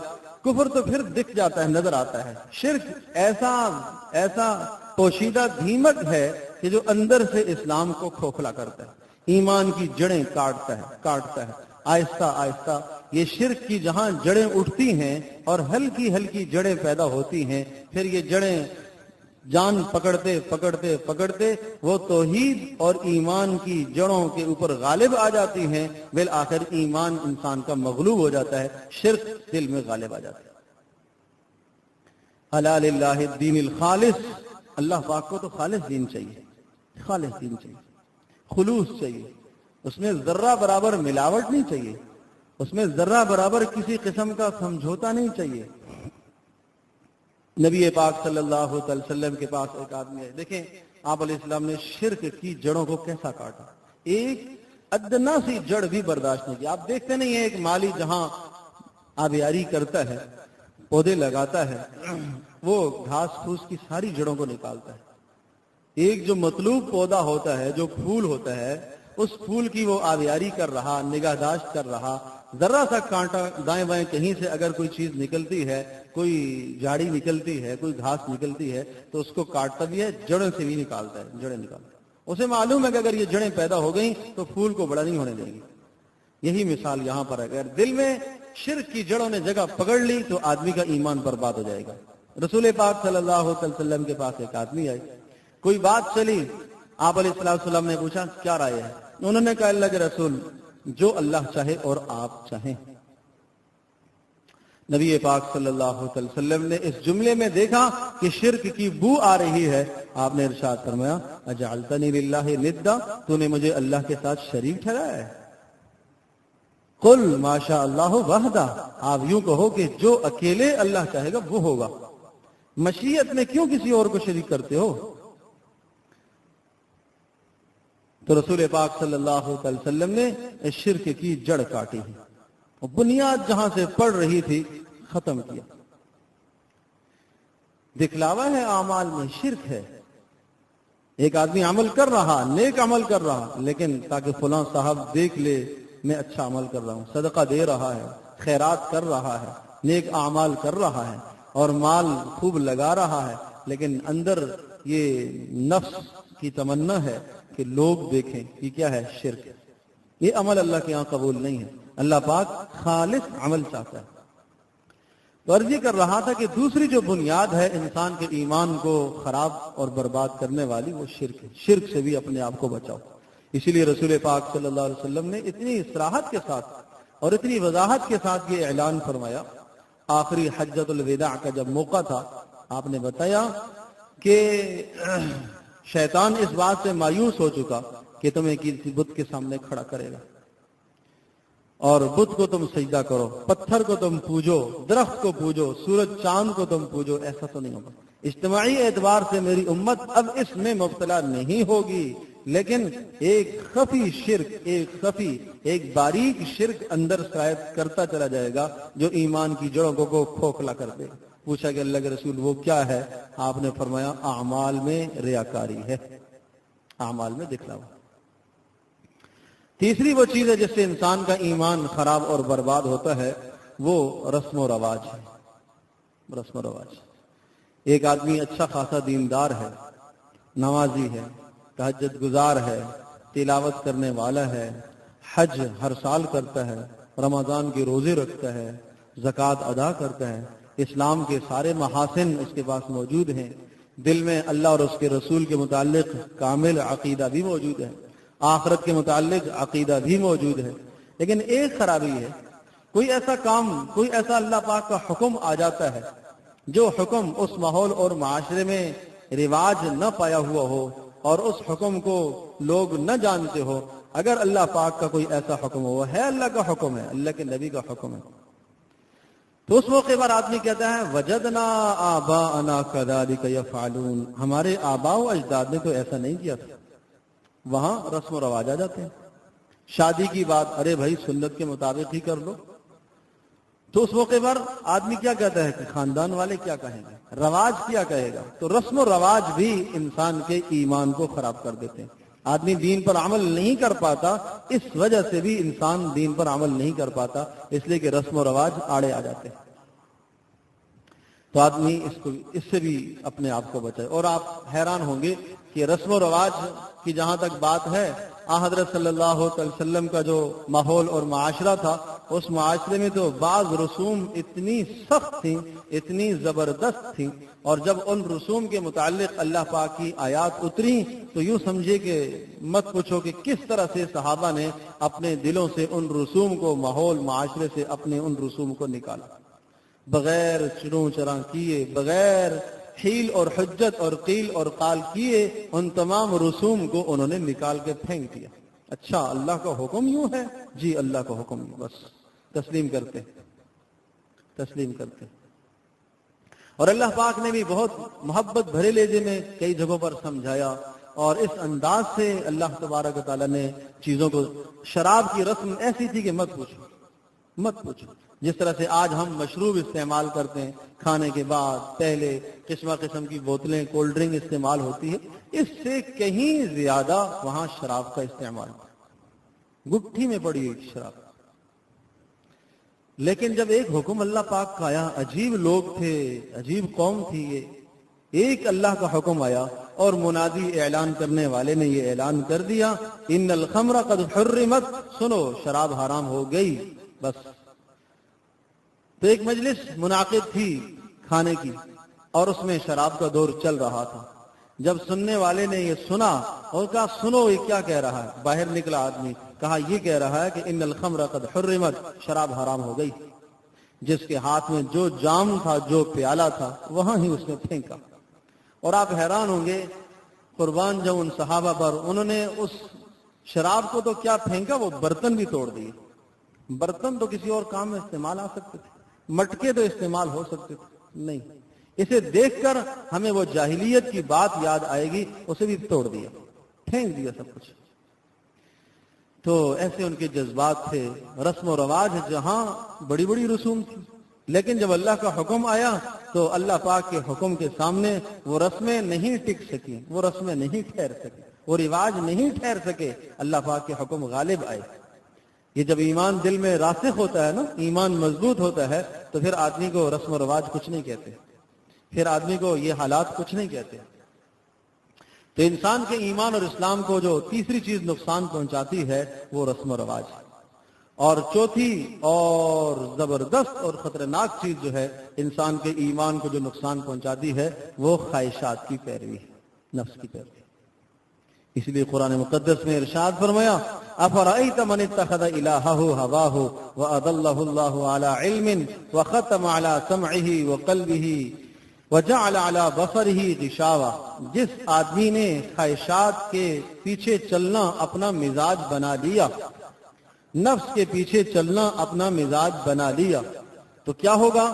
کفر تو پھر دکھ جاتا ہے، نظر آتا ہے، شرک ایسا پوشیدہ دھیمک ہے کہ جو اندر سے اسلام کو کھوکھلا کرتا ہے، ایمان کی جڑیں کاٹتا ہے آہستہ آہستہ۔ یہ شرک کی جہاں جڑیں اٹھتی ہیں اور ہلکی ہلکی جڑیں پیدا ہوتی ہیں، پھر یہ جڑیں جان پکڑتے پکڑتے پکڑتے وہ توحید اور ایمان کی جڑوں کے اوپر غالب آ جاتی ہیں، بالآخر ایمان انسان کا مغلوب ہو جاتا ہے، شرک دل میں غالب آ جاتا ہے۔ الا للہ الدین الخالص، اللہ پاک کو تو خالص دین چاہیے، خالص دین چاہیے، خلوص چاہیے، اس میں ذرہ برابر ملاوٹ نہیں چاہیے، اس میں ذرہ برابر کسی قسم کا سمجھوتا نہیں چاہیے۔ نبی پاک صلی اللہ علیہ وسلم کے پاس ایک آدمی ہے، دیکھیں آپ علیہ السلام نے شرک کی جڑوں کو کیسا کاٹا، ایک ادنا سی جڑ بھی برداشت نہیں کی۔ آپ دیکھتے نہیں ہیں ایک مالی جہاں آبیاری کرتا ہے، پودے لگاتا ہے، وہ گھاس پھوس کی ساری جڑوں کو نکالتا ہے، ایک جو مطلوب پودا ہوتا ہے، جو پھول ہوتا ہے، اس پھول کی وہ آبیاری کر رہا، نگہداشت کر رہا، ذرا سا کانٹا دائیں بائیں کہیں سے اگر کوئی چیز نکلتی ہے، کوئی جھاڑی نکلتی ہے، کوئی گھاس نکلتی ہے، تو اس کو کاٹتا بھی ہے، جڑیں سے بھی نکالتا ہے، جڑیں نکالتا ہے۔ اسے معلوم ہے کہ اگر یہ جڑیں پیدا ہو گئیں تو پھول کو بڑا نہیں ہونے دیں گی۔ یہی مثال یہاں پر ہے، اگر دل میں شرک کی جڑوں نے جگہ پکڑ لی تو آدمی کا ایمان برباد ہو جائے گا۔ رسول پاک صلی اللہ علیہ وسلم کے پاس ایک آدمی آئے، کوئی بات چلی، آپ علیہ السلام نے پوچھا کیا رائے ہے؟ انہوں نے کہا اللہ کے رسول جو اللہ چاہے اور آپ چاہیں۔ نبی پاک صلی اللہ علیہ وسلم نے اس جملے میں دیکھا کہ شرک کی بو آ رہی ہے، آپ نے ارشاد فرمایا اجعلتنی للہ ندا، تو نے مجھے اللہ کے ساتھ شریک ٹھہرایا ہے؟ قل ما شاء اللہ وحدہ، آپ یوں کہو کہ جو اکیلے اللہ چاہے گا وہ ہوگا، مشیت میں کیوں کسی اور کو شریک کرتے ہو؟ تو رسول پاک صلی اللہ علیہ وسلم نے اس شرک کی جڑ کاٹی ہے، بنیاد جہاں سے پڑ رہی تھی ختم کیا۔ دکھلاوا ہے اعمال میں، شرک ہے، ایک آدمی عمل کر رہا، نیک عمل کر رہا، لیکن تاکہ فلاں صاحب دیکھ لے میں اچھا عمل کر رہا ہوں، صدقہ دے رہا ہے، خیرات کر رہا ہے، نیک اعمال کر رہا ہے اور مال خوب لگا رہا ہے، لیکن اندر یہ نفس کی تمنا ہے کہ لوگ دیکھیں، یہ کیا ہے؟ شرک۔ یہ عمل اللہ کے یہاں قبول نہیں ہے، اللہ پاک خالص عمل چاہتا ہے۔ تو عرض یہ کر رہا تھا کہ دوسری جو بنیاد ہے انسان کے ایمان کو خراب اور برباد کرنے والی، وہ شرک ہے۔ شرک سے بھی اپنے آپ کو بچاؤ۔ اسی لیے رسول پاک صلی اللہ علیہ وسلم نے اتنی صراحت کے ساتھ اور اتنی وضاحت کے ساتھ یہ اعلان فرمایا، آخری حجۃ الوداع کا جب موقع تھا، آپ نے بتایا کہ شیطان اس بات سے مایوس ہو چکا کہ تمہیں کسی بت کے سامنے کھڑا کرے گا اور بت کو تم سجدہ کرو، پتھر کو تم پوجو، درخت کو پوجو، سورج چاند کو تم پوجو، ایسا تو نہیں ہوگا۔ اجتماعی اعتبار سے میری امت اب اس میں مبتلا نہیں ہوگی، لیکن ایک خفی شرک، ایک باریک شرک اندر شاید کرتا چلا جائے گا جو ایمان کی جڑوں کو کھوکھلا کر دے گا۔ پوچھا کہ اللہ کے رسول وہ کیا ہے؟ آپ نے فرمایا اعمال میں ریاکاری ہے، اعمال میں دکھلاوا۔ تیسری وہ چیز ہے جس سے انسان کا ایمان خراب اور برباد ہوتا ہے، وہ رسم و رواج ہے۔ رسم و رواج، ایک آدمی اچھا خاصا دیندار ہے، نمازی ہے، تہجد گزار ہے، تلاوت کرنے والا ہے، حج ہر سال کرتا ہے، رمضان کے روزے رکھتا ہے، زکوٰۃ ادا کرتا ہے، اسلام کے سارے محاسن اس کے پاس موجود ہیں، دل میں اللہ اور اس کے رسول کے متعلق کامل عقیدہ بھی موجود ہے، آخرت کے متعلق عقیدہ بھی موجود ہے، لیکن ایک خرابی ہے، کوئی ایسا کام، کوئی ایسا اللہ پاک کا حکم آ جاتا ہے جو حکم اس ماحول اور معاشرے میں رواج نہ پایا ہوا ہو اور اس حکم کو لوگ نہ جانتے ہو۔ اگر اللہ پاک کا کوئی ایسا حکم ہوا ہے، اللہ کا حکم ہے، اللہ کے نبی کا حکم ہے، تو اس موقع پر آدمی کہتا ہے وجدنا آباءنا کذالک یفعلون، ہمارے آباء و اجداد نے تو ایسا نہیں کیا تھا۔ وہاں رسم و رواج آ جاتے ہیں، شادی کی بات، ارے بھائی سنت کے مطابق ہی کر لو، تو اس موقع پر آدمی کیا کہتا ہے کہ خاندان والے کیا کہیں گے، رواج کیا کہے گا۔ تو رسم و رواج بھی انسان کے ایمان کو خراب کر دیتے ہیں۔ آدمی دین پر عمل نہیں کر پاتا، اس وجہ سے بھی انسان دین پر عمل نہیں کر پاتا، اس لیے کہ رسم و رواج آڑے آ جاتے ہیں۔ تو آدمی اس سے بھی اپنے آپ کو بچائے۔ اور آپ حیران ہوں گے کہ رسم و رواج کی جہاں تک بات ہے حضرت صلی اللہ علیہ وسلم کا جو ماحول اور معاشرہ تھا، اس معاشرے میں تو بعض رسوم اتنی سخت تھیں، اتنی زبردست تھیں، اور جب ان رسوم کے متعلق اللہ پاک کی آیات اتری تو یوں سمجھے کہ مت پوچھو کہ کس طرح سے صحابہ نے اپنے دلوں سے ان رسوم کو، ماحول معاشرے سے اپنے ان رسوم کو نکالا، بغیر چروں چراں کیے، بغیر حیل اور حجت اور قیل اور قال کیے، ان تمام رسوم کو انہوں نے نکال کے پھینک دیا۔ اچھا اللہ کا حکم یوں ہے؟ جی اللہ کا حکم یوں، بس تسلیم کرتے تسلیم کرتے۔ اور اللہ پاک نے بھی بہت محبت بھرے لہجے میں کئی جگہوں پر سمجھایا، اور اس انداز سے اللہ تبارک و تعالیٰ نے چیزوں کو، شراب کی رسم ایسی تھی کہ مت پوچھو، جس طرح سے آج ہم مشروب استعمال کرتے ہیں، کھانے کے بعد پہلے قسم کی بوتلیں، کولڈ ڈرنک استعمال ہوتی ہے، اس سے کہیں زیادہ وہاں شراب کا استعمال، گٹھی میں پڑی ہوئی شراب۔ لیکن جب ایک حکم اللہ پاک کا آیا، عجیب لوگ تھے، عجیب قوم تھی یہ، ایک اللہ کا حکم آیا اور منادی اعلان کرنے والے نے یہ اعلان کر دیا، ان الخمر قد حرمت، سنو شراب حرام ہو گئی، بس۔ تو ایک مجلس منعقد تھی کھانے کی، اور اس میں شراب کا دور چل رہا تھا۔ جب سننے والے نے یہ سنا اور کہا سنو یہ کیا کہہ رہا ہے، باہر نکلا آدمی، کہا یہ کہہ رہا ہے کہ ان الخمر قد حرمت، شراب حرام ہو گئی۔ جس کے ہاتھ میں جو جام تھا، جو پیالہ تھا، وہاں ہی اس نے پھینکا۔ اور آپ حیران ہوں گے، قربان جو ان صحابہ پر، انہوں نے اس شراب کو تو کیا پھینکا، وہ برتن بھی توڑ دیے۔ برتن تو کسی اور کام میں استعمال آ سکتے تھے، مٹکے تو استعمال ہو سکتے تھے، نہیں۔ اسے دیکھ کر ہمیں وہ جاہلیت کی بات یاد آئے گی، اسے بھی توڑ دیا، پھینک دیا سب کچھ۔ تو ایسے ان کے جذبات تھے، رسم و رواج جہاں بڑی بڑی رسوم تھی، لیکن جب اللہ کا حکم آیا تو اللہ پاک کے حکم کے سامنے وہ رسمیں نہیں ٹک سکیں، وہ رسمیں نہیں ٹھہر سکیں، وہ رواج نہیں ٹھہر سکے، اللہ پاک کے حکم غالب آئے۔ یہ جب ایمان دل میں راسخ ہوتا ہے نا، ایمان مضبوط ہوتا ہے، تو پھر آدمی کو رسم و رواج کچھ نہیں کہتے، پھر آدمی کو یہ حالات کچھ نہیں کہتے۔ تو انسان کے ایمان اور اسلام کو جو تیسری چیز نقصان پہنچاتی ہے وہ رسم و رواج، اور چوتھی اور زبردست اور خطرناک چیز جو ہے انسان کے ایمان کو جو نقصان پہنچاتی ہے وہ خواہشات کی پیروی ہے، نفس کی پیروی۔ اس لیے قرآن مقدس میں ارشاد فرمایا، افرأیت من اتخذ الہہ ہواہ واضلہ اللہ علی علم وختم علی سمعہ وقلبہ وجعل علی بصرہ غشاوہ، جس آدمی نے خواہشات کے پیچھے چلنا اپنا مزاج بنا لیا، نفس کے پیچھے چلنا اپنا مزاج بنا لیا، تو کیا ہوگا؟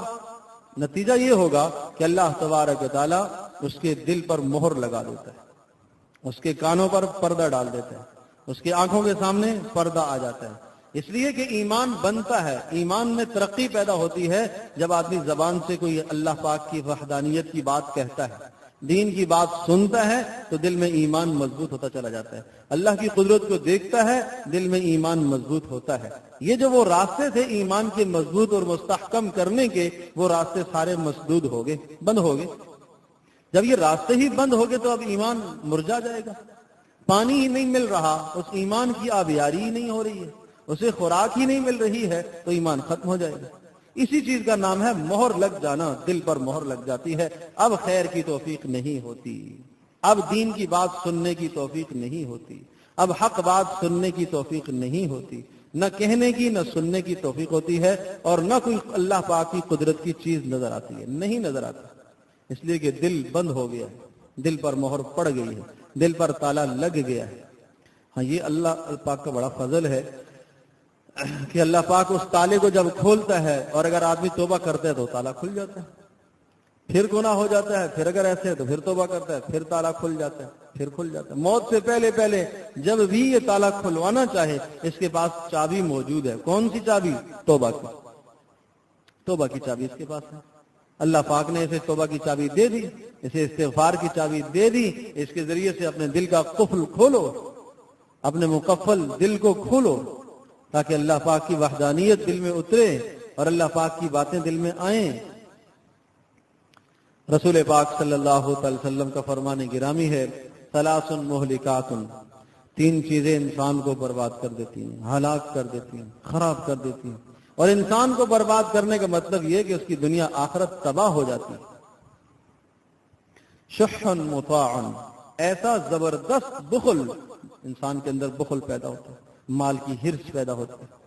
نتیجہ یہ ہوگا کہ اللہ تبارک و تعالیٰ اس کے دل پر مہر لگا دیتا ہے، اس کے کانوں پر پردہ ڈال دیتا ہے، اس کی آنکھوں کے سامنے پردہ آ جاتا ہے۔ اس لیے کہ ایمان بنتا ہے، ایمان میں ترقی پیدا ہوتی ہے جب آدمی زبان سے کوئی اللہ پاک کی وحدانیت کی بات کہتا ہے، دین کی بات سنتا ہے، تو دل میں ایمان مضبوط ہوتا چلا جاتا ہے، اللہ کی قدرت کو دیکھتا ہے، دل میں ایمان مضبوط ہوتا ہے۔ یہ جو وہ راستے تھے ایمان کے مضبوط اور مستحکم کرنے کے، وہ راستے سارے مسدود ہو گئے، بند ہو گئے۔ جب یہ راستے ہی بند ہو گئے تو اب ایمان مرجا جائے گا، پانی ہی نہیں مل رہا، اس ایمان کی آبیاری ہی نہیں ہو رہی ہے، اسے خوراک ہی نہیں مل رہی ہے، تو ایمان ختم ہو جائے گا۔ اسی چیز کا نام ہے مہر لگ جانا، دل پر مہر لگ جاتی ہے، اب خیر کی توفیق نہیں ہوتی، اب دین کی بات سننے کی توفیق نہیں ہوتی، اب حق بات سننے کی توفیق نہیں ہوتی، نہ کہنے کی نہ سننے کی توفیق ہوتی ہے، اور نہ کوئی اللہ پاک کی قدرت کی چیز نظر آتی ہے، نہیں نظر آتی، اس لیے کہ دل بند ہو گیا ہے، دل پر مہر پڑ گئی ہے، دل پر تالا لگ گیا ہے۔ ہاں یہ اللہ پاک کا بڑا فضل ہے کہ اللہ پاک اس تالے کو جب کھولتا ہے، اور اگر آدمی توبہ کرتا ہے تو تالا کھل جاتا ہے، پھر گناہ ہو جاتا ہے، پھر اگر ایسے ہے تو پھر توبہ کرتا ہے، پھر تالا کھل جاتا ہے، پھر کھل جاتا ہے۔ موت سے پہلے پہلے جب بھی یہ تالا کھلوانا چاہے، اس کے پاس چابی موجود ہے۔ کون سی چابی؟ توبہ کی، توبہ کی چابی اس کے پاس ہے۔ اللہ پاک نے اسے توبہ کی چابی دے دی، اسے استغفار کی چابی دے دی، اس کے ذریعے سے اپنے دل کا قفل کھولو، اپنے مقفل دل کو کھولو، تاکہ اللہ پاک کی وحدانیت دل میں اترے اور اللہ پاک کی باتیں دل میں آئیں۔ رسول پاک صلی اللہ علیہ وسلم کا فرمان گرامی ہے، ثلاث مہلکات، 3 چیزیں انسان کو برباد کر دیتی ہیں، ہلاک کر دیتی ہیں، خراب کر دیتی ہیں، اور انسان کو برباد کرنے کا مطلب یہ کہ اس کی دنیا آخرت تباہ ہو جاتی ہے۔ شح مطاع، ایسا زبردست بخل، انسان کے اندر بخل پیدا ہوتا ہے، مال کی ہرس پیدا ہوتی ہے۔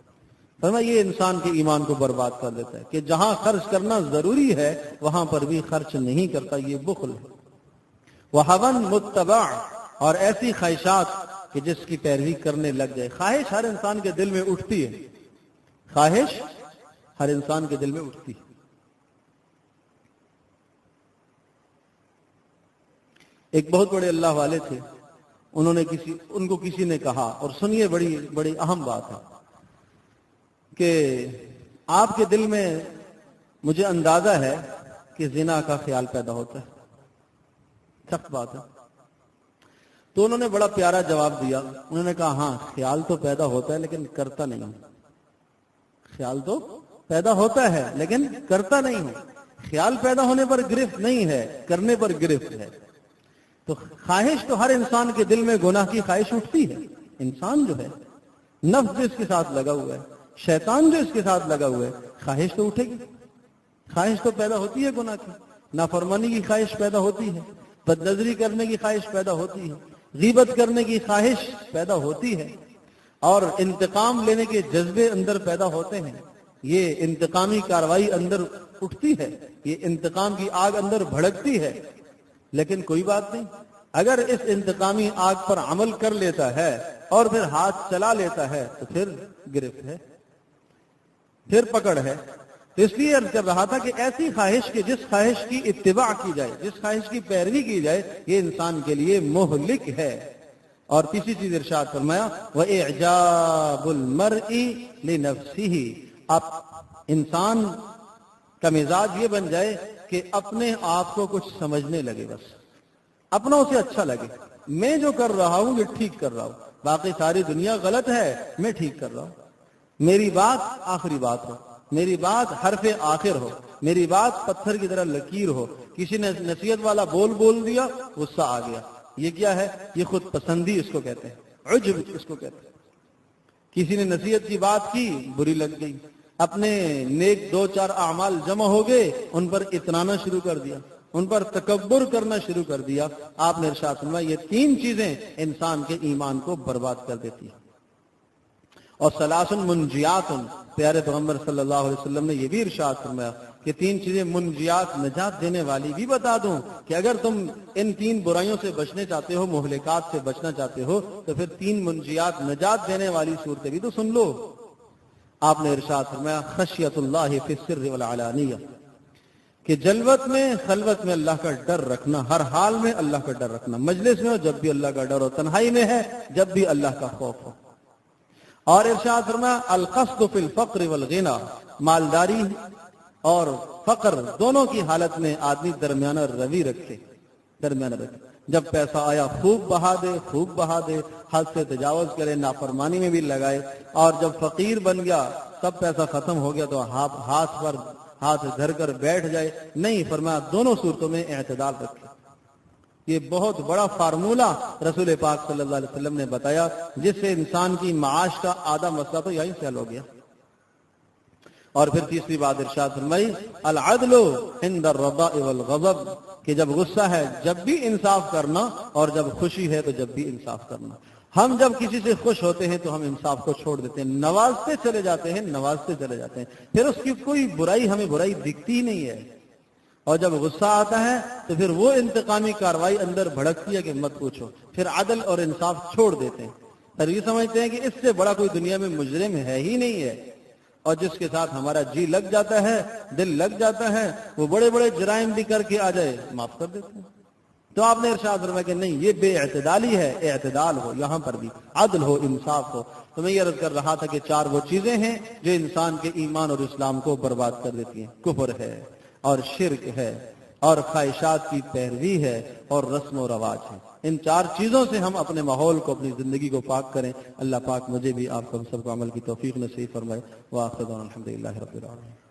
فرمایا یہ انسان کے ایمان کو برباد کر دیتا ہے کہ جہاں خرچ کرنا ضروری ہے وہاں پر بھی خرچ نہیں کرتا، یہ بخل ہے۔ وَهَوًى مُتَّبَعٌ، اور ایسی خواہشات کہ جس کی پیروی کرنے لگ جائے۔ خواہش ہر انسان کے دل میں اٹھتی ہے، خواہش ہر انسان کے دل میں اٹھتی ہے۔ ایک بہت بڑے اللہ والے تھے، ان کو کسی نے کہا، اور سنیے بڑی اہم بات ہے کہ آپ کے دل میں مجھے اندازہ ہے کہ زنا کا خیال پیدا ہوتا ہے، سخت بات ہے۔ تو انہوں نے بڑا پیارا جواب دیا، انہوں نے کہا ہاں خیال تو پیدا ہوتا ہے لیکن کرتا نہیں ہوں، خیال تو پیدا ہوتا ہے لیکن کرتا نہیں ہوں۔ خیال پیدا ہونے پر گرفت نہیں ہے، کرنے پر گرفت ہے۔ تو خواہش تو ہر انسان کے دل میں گناہ کی خواہش اٹھتی ہے۔ انسان جو ہے، نفس جو اس کے ساتھ لگا ہوا ہے، شیطان جو اس کے ساتھ لگا ہوا ہے، خواہش تو اٹھے گی، خواہش تو پیدا ہوتی ہے گناہ کی، نافرمانی کی خواہش پیدا ہوتی ہے، بد نظری کرنے کی خواہش پیدا ہوتی ہے، غیبت کرنے کی خواہش پیدا ہوتی ہے، اور انتقام لینے کے جذبے اندر پیدا ہوتے ہیں۔ یہ انتقامی کاروائی اندر اٹھتی ہے، یہ انتقام کی آگ اندر بھڑکتی ہے۔ لیکن کوئی بات نہیں، اگر اس انتقامی آگ پر عمل کر لیتا ہے اور پھر ہاتھ چلا لیتا ہے تو پھر گرفت ہے، پھر پکڑ ہے۔ تو اس لیے عرض کر رہا تھا کہ ایسی خواہش کہ جس خواہش کی اتباع کی جائے، جس خواہش کی پیروی کی جائے، یہ انسان کے لیے مہلک ہے۔ اور تیسری چیز ارشاد فرمایا وَإِعْجَابُ الْمَرْءِ لِنَفْسِهِ، اب انسان کا مزاج یہ بن جائے کہ اپنے آپ کو کچھ سمجھنے لگے، بس اپنا اسے اچھا لگے، میں جو کر رہا ہوں یہ ٹھیک کر رہا ہوں، باقی ساری دنیا غلط ہے، میں ٹھیک کر رہا ہوں، میری بات آخری بات ہو، میری بات حرف آخر ہو، میری بات پتھر کی طرح لکیر ہو۔ کسی نے نصیحت والا بول دیا، غصہ آ گیا، یہ کیا ہے؟ یہ خود پسندی اس کو کہتے ہیں، عجب اس کو کہتے ہیں۔ کسی نے نصیحت کی بات کی، بری لگ گئی، اپنے نیک 2-4 اعمال جمع ہو گئے، ان پر اتنانا شروع کر دیا، ان پر تکبر کرنا شروع کر دیا۔ آپ نے ارشاد فرمایا یہ 3 چیزیں انسان کے ایمان کو برباد کر دیتی ہیں۔ اور ثلاث منجیات، پیارے پیغمبر صلی اللہ علیہ وسلم نے یہ بھی ارشاد فرمایا کہ 3 چیزیں منجیات، نجات دینے والی بھی بتا دوں کہ اگر تم ان 3 برائیوں سے بچنے چاہتے ہو، مہلکات سے بچنا چاہتے ہو، تو پھر 3 منجیات، نجات دینے والی صورتیں بھی تو سن لو۔ آپ نے ارشاد فرمایا خشیت اللہ فی السر والعلانیہ، کہ جلوت میں خلوت میں اللہ کا ڈر رکھنا، ہر حال میں اللہ کا ڈر رکھنا، مجلس میں ہو جب بھی اللہ کا ڈر ہو، تنہائی میں ہے جب بھی اللہ کا خوف ہو۔ اور ارشاد فرمایا القصد فی الفقر والغنى، مالداری اور فقر دونوں کی حالت میں آدمی درمیانہ روی رکھے، درمیانہ رکھے، جب پیسہ آیا خوب بہا دے، حد سے تجاوز کرے، نافرمانی میں بھی لگائے، اور جب فقیر بن گیا، سب پیسہ ختم ہو گیا تو ہاتھ دھر کر بیٹھ جائے، نہیں، فرمایا دونوں صورتوں میں اعتدال رکھے۔ یہ بہت بڑا فارمولہ رسول پاک صلی اللہ علیہ وسلم نے بتایا، جس سے انسان کی معاش کا آدھا مسئلہ تو یہیں سے حل ہو گیا۔ اور پھر تیسری بات ارشاد فرمائی العدل عند الرضاء والغضب، کہ جب غصہ ہے جب بھی انصاف کرنا، اور جب خوشی ہے تو جب بھی انصاف کرنا۔ ہم جب کسی سے خوش ہوتے ہیں تو ہم انصاف کو چھوڑ دیتے ہیں، نوازتے چلے جاتے ہیں، پھر اس کی کوئی برائی ہمیں برائی دکھتی ہی نہیں ہے، اور جب غصہ آتا ہے تو پھر وہ انتقامی کاروائی اندر بھڑکتی ہے کہ مت پوچھو، پھر عدل اور انصاف چھوڑ دیتے ہیں، پھر یہ سمجھتے ہیں کہ اس سے بڑا کوئی دنیا میں مجرم ہے ہی نہیں ہے، اور جس کے ساتھ ہمارا جی لگ جاتا ہے، دل لگ جاتا ہے، وہ بڑے بڑے جرائم بھی کر کے آ جائے معاف کر دیتے ہیں۔ تو آپ نے ارشاد فرمایا کہ نہیں، یہ بے اعتدالی ہے، اعتدال ہو، یہاں پر بھی عدل ہو، انصاف ہو۔ تو میں یہ عرض کر رہا تھا کہ 4 وہ چیزیں ہیں جو انسان کے ایمان اور اسلام کو برباد کر دیتی ہیں، کفر ہے اور شرک ہے اور خواہشات کی پیروی ہے اور رسم و رواج ہے۔ ان 4 چیزوں سے ہم اپنے ماحول کو، اپنی زندگی کو پاک کریں۔ اللہ پاک مجھے بھی، آپ کو، ہم سب کو عمل کی توفیق نصیب فرمائے۔ وآخر دعوانا الحمدللہ رب العالمین۔